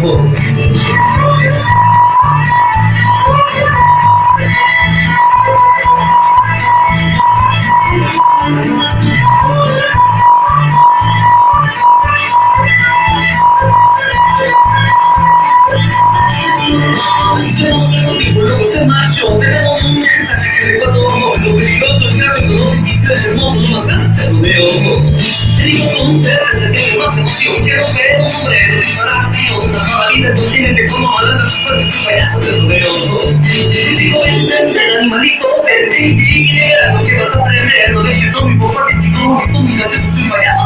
ojo. Contigo luego se marchó, tenemos un mensaje que recuerdo como lo peligroso, el grave, lo difícil, es hermoso, no más ganas de rodeo. Te digo con certeza que hay más emoción, quiero ver un sombrero disparar tío, una jabalina en continente como malandra, sus fuertes, un payaso de rodeo. Te digo entender, animalito, verde y negra, lo que vas a aprender, no dejes zombie por artístico, tú nunca te soy un payaso